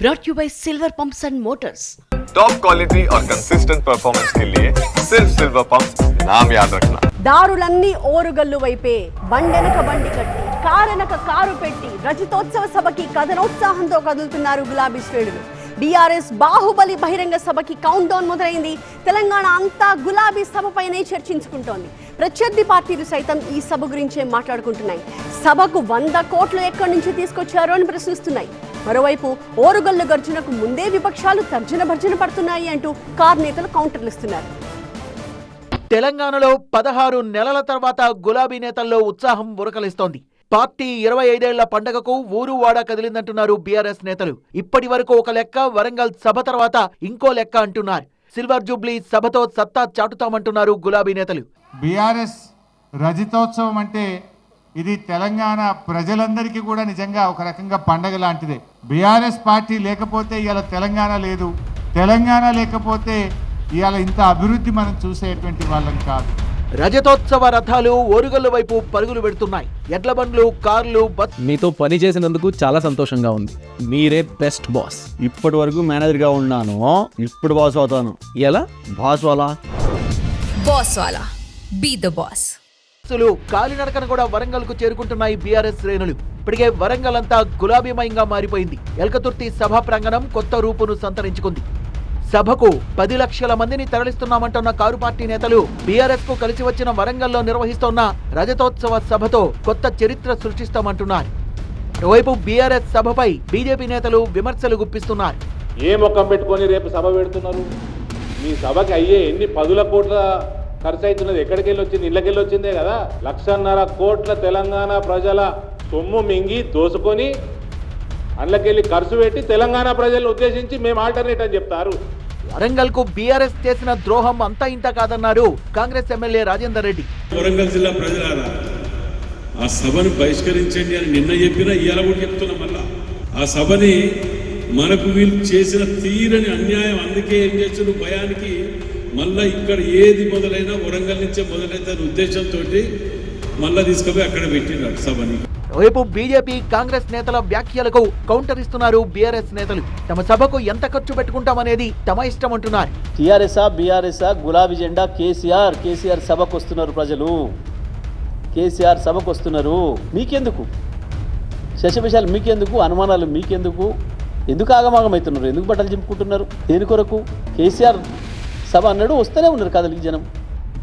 brought you by Silver Pumps and Motors. Top quality और consistent performance के लिए सिर्फ सिल्वर पंप्स नाम याद रखना. దారులన్నీ ఓరుగల్లు వైపే బండెనక బండి కట్టి కారెనక కారు పెట్టి రజతోత్సవ సభకి కథనోత్సాహంతో కదులుతున్నారు గులాబీ శ్రేణులు. బీఆర్ఎస్ బాహుబలి బహిరంగ సభకి కౌంట్ డౌన్ మొదలైంది. తెలంగాణ అంతా గులాబీ సభపైనే చర్చించుకుంటోంది. ప్రత్యర్థి పార్టీలు సైతం ఈ సభ గురించే మాట్లాడుకుంటున్నాయి. సభకు 100 కోట్లు ఎక్కడి నుంచి తీసుకొచ్చారో అని ప్రశ్నిస్తున్నాయి. మరోవైపు ఓరుగల్లు గర్జనకు ముందే విపక్షాలు తర్జన భర్జన పడుతున్నాయి అంటూ కార్ నేతలు కౌంటర్లు ఇస్తున్నారు. తెలంగాణలో 16 నెలల తర్వాత గులాబీ నేతల్లో ఉత్సాహం ఉరకలిస్తోంది. పార్టీ 25 ఏళ్ల పండగకు ఊరు వాడ కదిలిందంటున్నారు బీఆర్ఎస్ నేతలు. ఇప్పటి వరకు ఒక లెక్క, వరంగల్ సభ తర్వాత ఇంకో లెక్క అంటున్నారు. సిల్వర్ జూబ్లీ సభతో సత్తా చాటుతామంటున్నారు గులాబీ నేతలు. బీఆర్ఎస్ రజతోత్సవం అంటే ఇది తెలంగాణ ప్రజలందరికీ కూడా నిజంగా ఒక రకంగా పండగ లాంటిదే. బీఆర్ఎస్ పార్టీ లేకపోతే ఇవాళ తెలంగాణ లేదు, తెలంగాణ లేకపోతే ఇవాళ ఇంత అభివృద్ధి మనం చూసేటువంటి వాళ్ళం కాదు. రజతోత్సవ రథాలు ఓరుగల్లు వైపు పరుగులు పెడుతున్నాయి. ఎడ్ల బండ్లు, కార్లు, మీతో పని చేసినందుకు చాలా సంతోషంగా ఉంది. మీరే బెస్ట్ బాస్. ఇప్పటి వరకు మేనేజర్గా ఉన్నాను, ఇప్పుడు బాస్ అవుతాను. ఎలా? బాస్ వాలా బాస్ వాలా బీ ద బాస్. కాలినడకన కూడా వరంగల్ కు చేరుకుంటున్నాయి బీఆర్ఎస్ శ్రేణులు. ఇప్పటికే వరంగల్ అంతా గులాబీమయంగా మారిపోయింది. ఎల్కతుర్తి సభా ప్రాంగణం కొత్త రూపును సంతరించుకుంది. సభకు 10 లక్షల మందిని తరలిస్తున్నామంటున్న కారు పార్టీ నేతలు బీఆర్ఎస్ కు కలిసి వచ్చిన వరంగల్లో నిర్వహిస్తోన్న రజతోత్సవ సభతో కొత్త చరిత్ర సృష్టిస్తామంటున్నారు. మరోవైపు బీఆర్ఎస్ సభపై బీజేపీ నేతలు విమర్శలు గుప్పిస్తున్నారు. ఏ ముఖం పెట్టుకొని రేపు సభ పెడుతున్నారు? మీ సభకి అయ్యే ఎన్ని 10 కోట్ల ఖర్చు అవుతున్నది? ఎక్కడికెళ్ళి వచ్చింది? ఇళ్ళకెళ్ళి వచ్చిందే కదా. 1.5 కోట్ల తెలంగాణ ప్రజల సొమ్ము మింగి దోసుకొని అందులోకెళ్ళి ఖర్చు పెట్టి తెలంగాణ ప్రజలను ఉద్దేశించి మేము ఆల్టర్నేట్ అని చెప్తారు. వరంగల్ కు బీఆర్ఎస్ చేసిన ద్రోహం అంతా ఇంత కాదన్నారు కాంగ్రెస్ ఎమ్మెల్యే రాజేందర్ రెడ్డి. వరంగల్ జిల్లా ప్రజలారా, ఆ సభను బహిష్కరించండి అని నిన్న చెప్పినా ఇవాళ కూడా చెప్తున్నా. మళ్ళా ఆ సభని మనకు వీళ్ళు చేసిన తీరని అన్యాయం, అందుకే ఏం చేసిన భయానికి మళ్ళా ఇక్కడ ఏది మొదలైనా వరంగల్ నుంచే మొదలైతే ఉద్దేశంతో మళ్ళా తీసుకుపోయి అక్కడ పెట్టినారు సభని. వైపు బీజేపీ, కాంగ్రెస్ నేతల వ్యాఖ్యలకు కౌంటర్ ఇస్తున్నారు బీఆర్ఎస్ నేతలు. తమ సభకు ఎంత ఖర్చు పెట్టుకుంటామనేది తమ ఇష్టం అంటున్నారు. టీఆర్ఎస్ఆ బీఆర్ఎస్ఆ గులాబీ జెండా కేసీఆర్ సభకు వస్తున్నారు. ప్రజలు కేసీఆర్ సభకు వస్తున్నారు. మీకెందుకు శశవిషయాలు? మీకెందుకు అనుమానాలు? మీకెందుకు? ఎందుకు ఆగమాగమవుతున్నారు? ఎందుకు బట్టలు చింపుకుంటున్నారు? దేని కొరకు? కేసీఆర్ సభ అన్నాడు, వస్తూనే ఉన్నారు కదలికి జనం.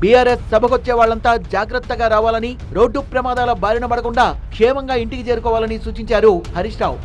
బీఆర్ఎస్ సభకొచ్చే వాళ్లంతా జాగ్రత్తగా రావాలని, రోడ్డు ప్రమాదాల బారిన పడకుండా క్షేమంగా ఇంటికి చేరుకోవాలని సూచించారు హరీష్ రావు.